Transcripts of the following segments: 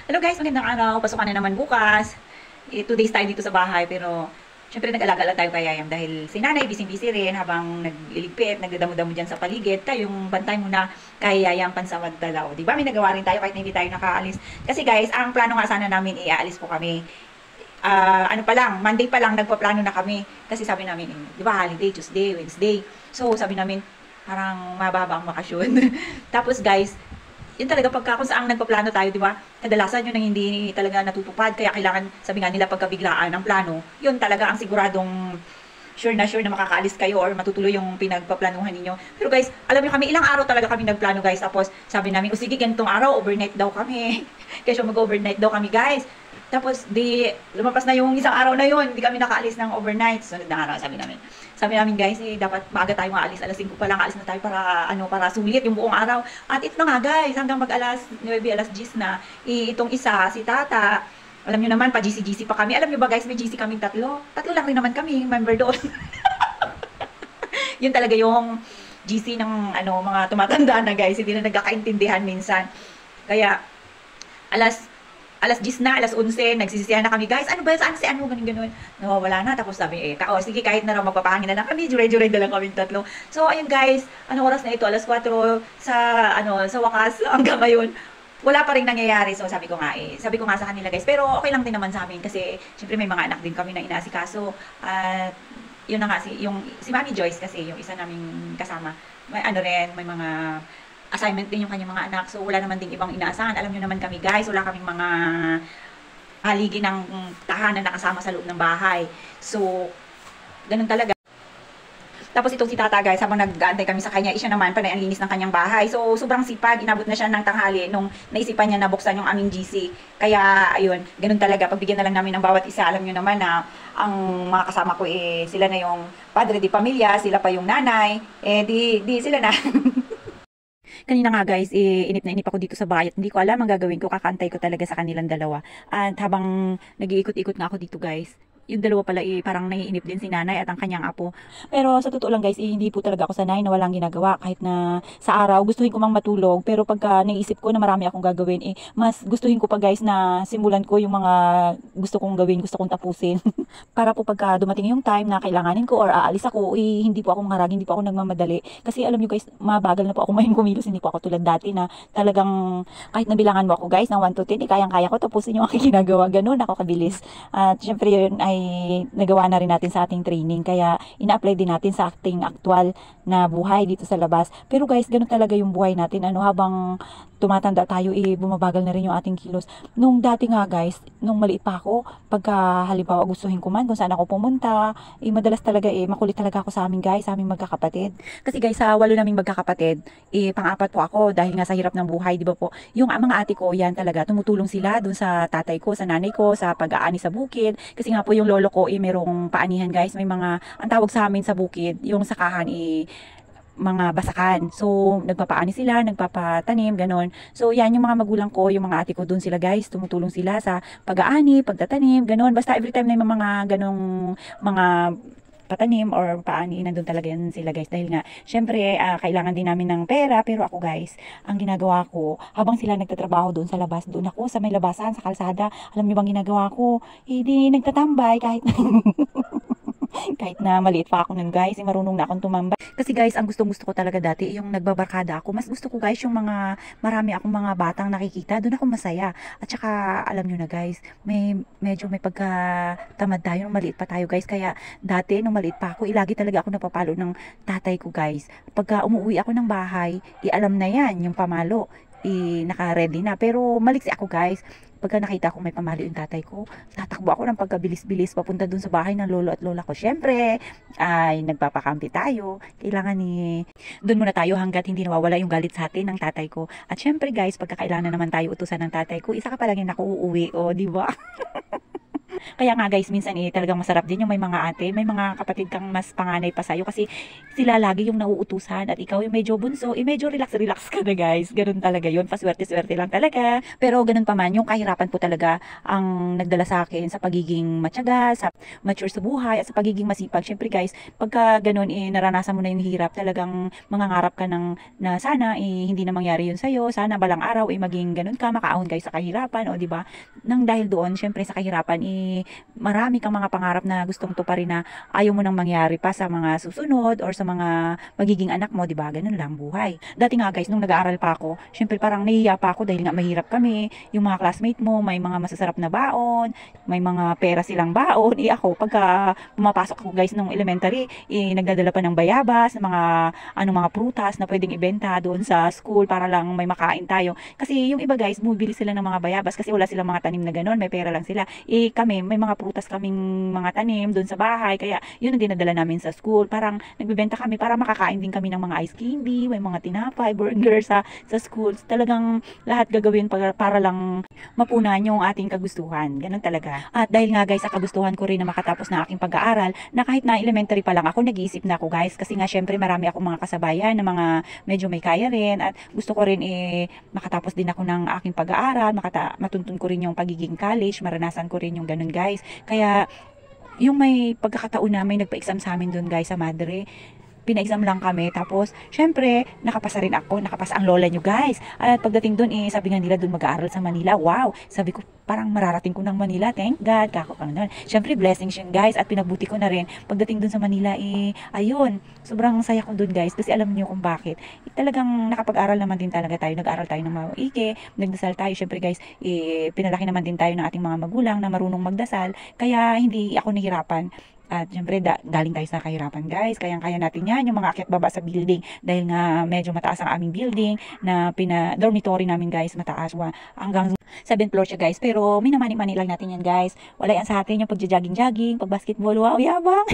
Hello guys, magandang araw. Pasukan na naman bukas. 2 days tayo dito sa bahay pero syempre nag-alaga lang tayo kay Yayam dahil si nanay busy-busy rin habang nagliligpit, nagdadamo-damo dyan sa paligid. Tayong bantay muna kay Yayam pansamantala. Di ba may nagawa rin tayo kahit hindi tayo nakaalis. Kasi guys, ang plano nga sana namin aalis po kami. Ano pa lang, Monday pa lang nagpaplano na kami. Kasi sabi namin, di ba holiday, Tuesday, Wednesday. So sabi namin, parang mababa ang bakasyon. Tapos guys, yun talaga pagka kung saan nagpaplano tayo, di ba? Kadalasan yun ang hindi talaga natutupad. Kaya kailangan, sabi nga nila, pagkabiglaan ng plano, yun talaga ang siguradong sure na makakaalis kayo or matutuloy yung pinagpaplanuhan ninyo. Pero guys, alam niyo kami, ilang araw talaga kami nagplano guys. Tapos sabi namin, o sige, ganitong araw, overnight daw kami. Kaya mag-overnight daw kami guys. Tapos di, lumabas na yung isang araw na yun, hindi kami nakaalis ng overnight. Sunod na araw, sabi namin. Sabi namin guys, dapat maaga tayo maalis, alas 5 pa lang, alis na tayo para para sulit yung buong araw. At ito na nga guys, hanggang mag-alas 9, alas 10 na, itong isa, si Tata, alam nyo naman, pa GC pa kami. Alam nyo ba guys, may GC kaming tatlo. Tatlo lang rin naman kami, member doon. Yun talaga yung GC ng mga tumatanda na guys, hindi na nagkakaintindihan minsan. Kaya, alas 10 na, alas 11, nagsisisihan na kami, guys, ano ba, saan si ano, ganun. Nawawala na, tapos sabi, sige, kahit na raw magpapahangin na lang kami, juray-juray na lang kami tatlo. So, ayun guys, anong oras na ito, alas 4, sa wakas, hanggang ngayon, wala pa rin nangyayari. So, sabi ko nga sa kanila guys, pero okay lang din naman sa amin, kasi, syempre may mga anak din kami na inaasikaso, at, yun na nga, si Mami Joyce kasi, yung isa naming kasama, may may mga assignment din yung kanyang mga anak. So, wala naman din ibang inaasahan. Alam nyo naman kami guys, wala kaming mga haligi ng tahanan na kasama sa loob ng bahay. So, ganun talaga. Tapos itong si Tata guys, habang nag-aantay kami sa kanya, siya naman panay ang linis ng kanyang bahay. So, sobrang sipag, inabot na siya ng tanghali nung naisipan niya na buksan yung aming GC. Kaya, ayun, ganun talaga. Pagbigyan na lang namin ng bawat isa, alam nyo naman na ang mga kasama ko sila na yung padre di pamilya, sila pa yung nanay, di sila na. Kanina nga guys, inip na inip ako dito sa bahay at hindi ko alam ang gagawin ko. Kakantay ko talaga sa kanilang dalawa. At habang nag-iikot-ikot nga ako dito guys, yung dalawa pala parang naiinip din si nanay at ang kanyang apo. Pero sa totoo lang guys, hindi po talaga ako sanay na walang ginagawa. Kahit na sa araw, gustuhin ko mang matulog. Pero pagka naisip ko na marami akong gagawin, mas gustuhin ko pa guys na simulan ko yung mga gusto kong gawin, gusto kong tapusin. Para po pagka dumating yung time na kailanganin ko or aalis ako, hindi po ako mangarag, hindi po ako nagmamadali. Kasi alam nyo guys, mabagal na po ako ngayon kumilos, hindi po ako tulad dati na talagang kahit nabilangan mo ako guys ng 1 to 10, kayang-kaya ko tapusin yung aking ginagawa. Ganun ako kabilis. At syempre yun ay nagawa na rin natin sa ating training. Kaya ina-apply din natin sa ating actual na buhay dito sa labas. Pero guys, ganun talaga yung buhay natin. Habang tumatanda tayo, bumabagal na rin yung ating kilos. Nung dati nga guys, nung maliit pa ako, pagka halimbawa gustuhin ko man kung saan ako pumunta, madalas talaga makulit talaga ako sa amin guys, sa aming magkakapatid. Kasi guys, sa 8 naming magkakapatid, pang-apat po ako dahil nga sa hirap ng buhay, di ba po? Yung mga ate ko, yan talaga, tumutulong sila dun sa tatay ko, sa nanay ko, sa pag-aani sa bukid. Kasi nga po yung lolo ko, merong paanihan guys, may mga, ang tawag sa amin sa bukid, yung sakahan, mga basakan. So, nagpapaani sila, nagpapatanim, ganon. So, yan yung mga magulang ko, yung mga ate ko dun sila guys, tumutulong sila sa pag-aani, pagtatanim, ganon. Basta every time na yung mga ganong mga patanim or paani, nandun talaga yan sila guys. Dahil nga, syempre, kailangan din namin ng pera. Pero ako guys, ang ginagawa ko, habang sila nagtatrabaho doon sa labas, doon ako sa may labasan, sa kalsada, alam niyo bang ginagawa ko? Hindi nagtatambay kahit kahit na maliit pa ako nun guys, marunong na akong tumambay. Kasi guys, ang gustong-gusto ko talaga dati, yung nagbabarkada ako. Mas gusto ko guys, yung marami akong mga batang nakikita, doon ako masaya. At saka, alam nyo na guys, medyo may pagkatamad tayo, nung maliit pa tayo guys. Kaya dati, nung maliit pa ako, lagi talaga ako napapalo ng tatay ko guys. Pagka umuwi ako ng bahay, alam na yan, yung pamalo. Naka-ready na. Pero maliksi ako guys. Pagka nakita ko may pamalo yung tatay ko, tatakbo ako ng pagkabilis-bilis papunta dun sa bahay ng lolo at lola ko. Syempre, ay nagpapakampi tayo. Kailangan dun muna tayo hanggat hindi nawawala yung galit sa atin ng tatay ko. At syempre guys, pagka kailangan naman tayo utusan ng tatay ko, isa ka pa lang yung nakuuwi. O, di ba? Kaya nga guys, minsan talagang masarap din yung may mga ate, may mga kapatid kang mas panganay pa sa'yo kasi sila lagi yung nauutusan at ikaw yung medyo bunso, medyo relax ka na guys. Ganun talaga yun, paswerte-swerte lang talaga. Pero ganun pa man, yung kahirapan po talaga ang nagdala sa akin sa pagiging matyaga, sa mature sa buhay, at sa pagiging masipag. Syempre guys, pagka ganun naranasan mo na yung hirap, talagang mangangarap ka ng na sana hindi na mangyari yun sa'yo. Sana balang araw maging ganun ka, makaahon kayo sa kahirapan, o di ba? Nang dahil doon, syempre sa kahirapan, marami kang mga pangarap na gustong tuparin na ayaw mo nang mangyari pa sa mga susunod or sa mga magiging anak mo, di ba? Ganun lang buhay. Dati nga guys, nung nag-aaral pa ako, syempre parang nahihiya pa ako dahil nga mahirap kami. Yung mga classmate mo, may mga masasarap na baon, may mga pera silang baon. Ako, pagka pumapasok ako guys nung elementary, nagdadala pa ng bayabas, ng mga prutas na pwedeng ibenta doon sa school para lang may makain tayo. Kasi yung iba guys, bumibili sila ng mga bayabas kasi wala silang mga tanim na gano'n, may pera lang sila. Kami, may mga prutas kaming mga tanim doon sa bahay, kaya yun ang dinadala namin sa school. Parang nagbebenta kami para makakain din kami ng mga ice candy, may mga tinapay, burger sa schools. Talagang lahat gagawin para lang mapunan yung ating kagustuhan. Ganun talaga. At dahil nga guys, sa kagustuhan ko rin na makatapos na aking pag-aaral, na kahit na elementary pa lang ako, nag-iisip na ako guys. Kasi nga syempre marami akong mga kasabayan na mga medyo may kaya rin. At gusto ko rin makatapos din ako ng aking pag-aaral, matuntun ko rin yung pagiging college, maranasan ko rin yung ganun guys. Kaya yung may pagkakataon na may nagpa-exam sa amin doon guys sa Madre, pina-exam lang kami. Tapos, syempre, nakapasa rin ako. Nakapasa ang lola nyo, guys. At pagdating dun, sabi nga nila dun mag-aaral sa Manila. Wow! Sabi ko, parang mararating ko ng Manila. Thank God. Kako kang nun. Syempre, blessings yun, guys. At pinabuti ko na rin. Pagdating dun sa Manila, ayun. Sobrang saya ko dun, guys. Kasi alam niyo kung bakit. Talagang nakapag-aral naman din talaga tayo. Nag-aral tayo ng maigi. Nagdasal tayo. Syempre, guys, pinalaki naman din tayo ng ating mga magulang na marunong magdasal. Kaya, hindi ako nahirapan. At syempre, galing tayo sa kahirapan guys. Kayang-kaya natin yan, yung mga akyat baba sa building. Dahil nga medyo mataas ang aming building na dormitory namin guys, mataas. Hanggang 7th floor siya guys. Pero minamani-mani lang natin yan guys. Wala yan sa atin yung pagja-jogging-jogging, pag-basketball. Wow, yabang!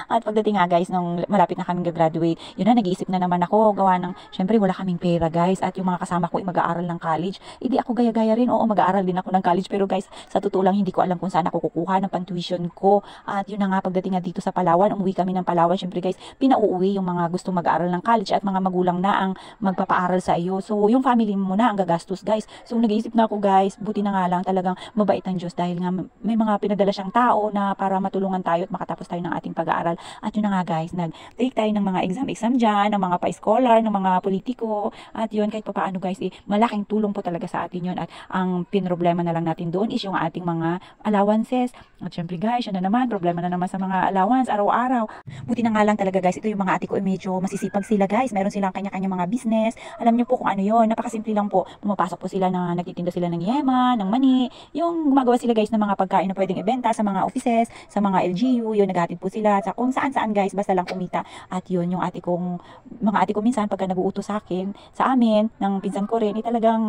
At pagdating nga guys, nung malapit na kaming graduate, yun na, nag-iisip na naman ako, gawa ng, syempre wala kaming pera guys, at yung mga kasama ko mag-aaral ng college, hindi ako gaya-gaya rin, oo, mag-aaral din ako ng college, pero guys, sa totoo lang, hindi ko alam kung saan ako kukuha ng pantuition ko. At yun na nga, pagdating nga dito sa Palawan, umuwi kami ng Palawan, syempre guys, pinauuwi yung mga gusto mag-aaral ng college at mga magulang na ang magpapaaral sa iyo. So, yung family mo na ang gagastos guys. So, nag-iisip na ako guys, buti na nga lang, talagang mabait ang Diyos dahil nga may mga pinadala siyang tao na para matulungan tayo at makatapos tayo ng ating pag-aaral. At yun na nga guys, nag-take tayo ng mga exam dyan, ng mga pa-scholar, ng mga politiko. At yun, kahit pa paano guys, malaking tulong po talaga sa atin yun. At ang pinroblema na lang natin doon is yung ating mga allowances. At syempre guys, yun na naman, problema na naman sa mga allowance, araw-araw. Buti na nga lang talaga guys, ito yung mga ate ko, medyo masisipag sila guys. Meron silang kanya-kanya mga business. Alam niyo po kung ano yun, napakasimple lang po. Pumapasok po sila na nagtitinda sila ng yema, ng mani. Yung gumagawa sila guys ng mga pagkain na pwedeng ibenta sa mga offices, sa mga LGU, yun, naghatid po sila sa kung saan guys, basta lang kumita. At yun, yung mga ate ko minsan, pagka nag-uutos sa akin, sa amin, ng pinsan ko rin, talagang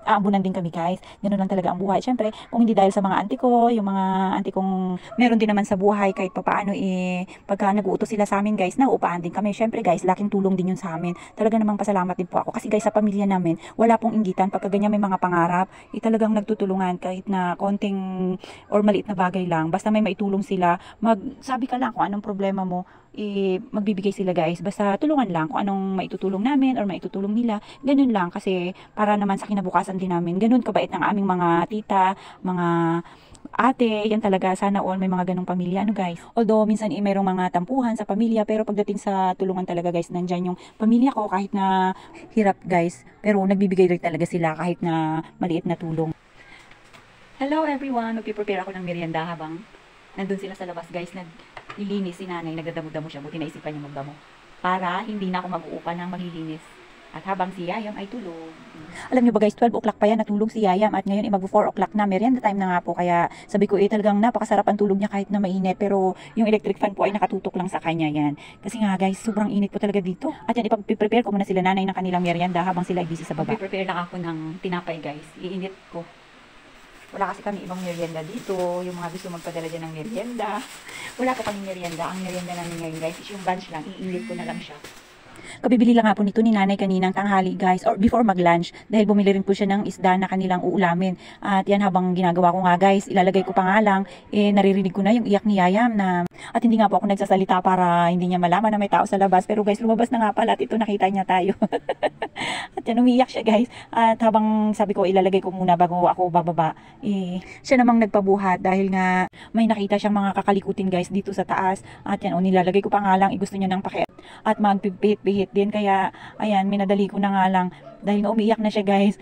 aambunan din kami guys. Ganun lang talaga ang buhay. Syempre, kung hindi dahil sa mga auntie ko, yung mga auntie kong meron din naman sa buhay, kahit papaano pagka nag-uutos sila sa amin guys, nauupahan din kami. Syempre guys, laking tulong din yun sa amin. Talaga namang pasalamat din po ako. Kasi guys, sa pamilya namin, wala pong inggitan. Pagka ganyan may mga pangarap, talagang nagtutulungan kahit na konting or maliit na bagay lang. Basta may maitulong sila, magsabi ka lang kung anong problema mo, magbibigay sila guys. Basta tulungan lang kung anong maitutulong namin or maitutulong nila. Ganun lang kasi para naman sa kinabukasan din namin. Ganun kabait ng aming mga tita, mga ate, yan talaga. Sana all may mga ganong pamilya, ano guys. Although minsan mayroong mga tampuhan sa pamilya, pero pagdating sa tulungan talaga guys, nandyan yung pamilya ko kahit na hirap guys. Pero nagbibigay rin talaga sila kahit na maliit na tulong. Hello everyone, magpiprepare ako ng merienda habang nandun sila sa labas guys. Nililinis si nanay, nagdadamo-damo siya, buti naisipan niya magdamo para hindi na ako mag-uupa ng maglilinis at habang si Yayam ay tulog. Alam niyo ba guys, 12 o'clock pa yan natulog si Yayam at ngayon mag-4 o'clock na, merienda time na nga po, kaya sabi ko talagang napakasarap ang tulog niya kahit na mainit, pero yung electric fan po ay nakatutok lang sa kanya yan kasi nga guys, sobrang init po talaga dito. At yan, ipag-prepare ko muna sila nanay ng kanilang merienda habang sila ay busy sa baba. Prepare lang ako ng tinapay guys, iinit ko. Wala kasi kami ibang merienda dito. Yung mga gusto magpadala dyan ng merienda. Wala po kami merienda. Ang merienda namin ngayon guys is yung lunch lang. Iinit ko na lang siya. Kabibili lang nga po nito ni nanay kaninang tanghali guys, or before mag-lunch, dahil bumili rin po siya ng isda na kanilang uulamin. At yan, habang ginagawa ko nga guys, ilalagay ko pa nga lang, naririnig ko na yung iyak ni Yayam na, at hindi nga po ako nagsasalita para hindi niya malaman na may tao sa labas. Pero guys, lumabas na nga pala at ito, nakita niya tayo. At yan, umiiyak siya guys. At habang sabi ko ilalagay ko muna bago ako bababa, siya namang nagpabuhat dahil nga may nakita siyang mga kakalikutin guys dito sa taas. At yan, nilalagay ko pa nga lang, gusto niya ng paket at magpipihit-pihit din. Kaya ayan, minadali ko na nga lang dahil nga umiiyak na siya guys.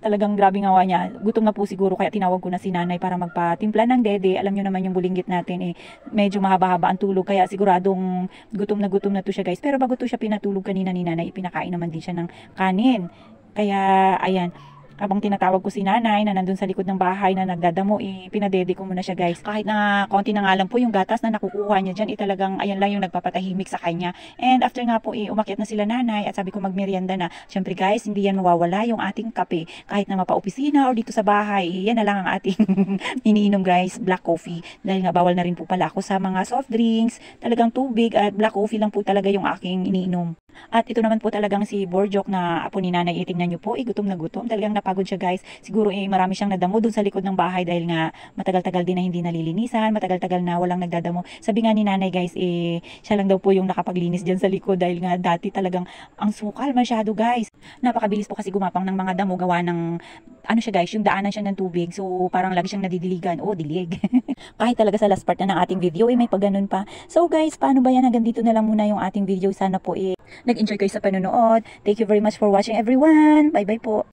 Talagang grabe nga niya. Gutom na po siguro, kaya tinawag ko na si nanay para magpatimpla ng dede. Alam nyo naman yung bulinggit natin medyo mahaba-haba ang tulog, kaya siguradong gutom na to siya guys. Pero bago to siya pinatulog kanina ni nanay, ipinakain naman din siya ng kanin. Kaya ayan, habang tinatawag ko si nanay na nandun sa likod ng bahay na nagdadamo, pinadede ko muna siya guys. Kahit na konti na nga lang po yung gatas na nakukuha niya dyan, talagang ayan lang yung nagpapatahimik sa kanya. And after nga po, umakyat na sila nanay at sabi ko magmerienda na. Syempre guys, hindi yan mawawala yung ating kape. Kahit na mapa-opisina o dito sa bahay, yan na lang ang ating iniinom guys, black coffee. Dahil nga bawal na rin po pala ako sa mga soft drinks, talagang tubig at black coffee lang po talaga yung aking iniinom. At ito naman po talagang si Borjok na apo ni nanay, tingnan nyo po, gutom na gutom. Talagang napagod siya guys. Siguro marami siyang nadamo dun sa likod ng bahay dahil nga matagal-tagal din na hindi nalilinisan, matagal-tagal na walang nagdadamo. Sabi nga ni nanay guys, siya lang daw po yung nakapaglinis dyan sa likod dahil nga dati talagang ang sukal masyado guys. Napakabilis po kasi gumapang ng mga damo, gawa ng ano siya guys, yung daanan siya ng tubig. So parang lagi siyang nadidiligan. Oh, dilig. Kahit talaga sa last part na ng ating video, may pagganon pa. So guys, paano ba yan? Hanggang dito na lang muna yung ating video. Sana po nag-enjoy kayo sa panonood. Thank you very much for watching everyone. Bye bye po.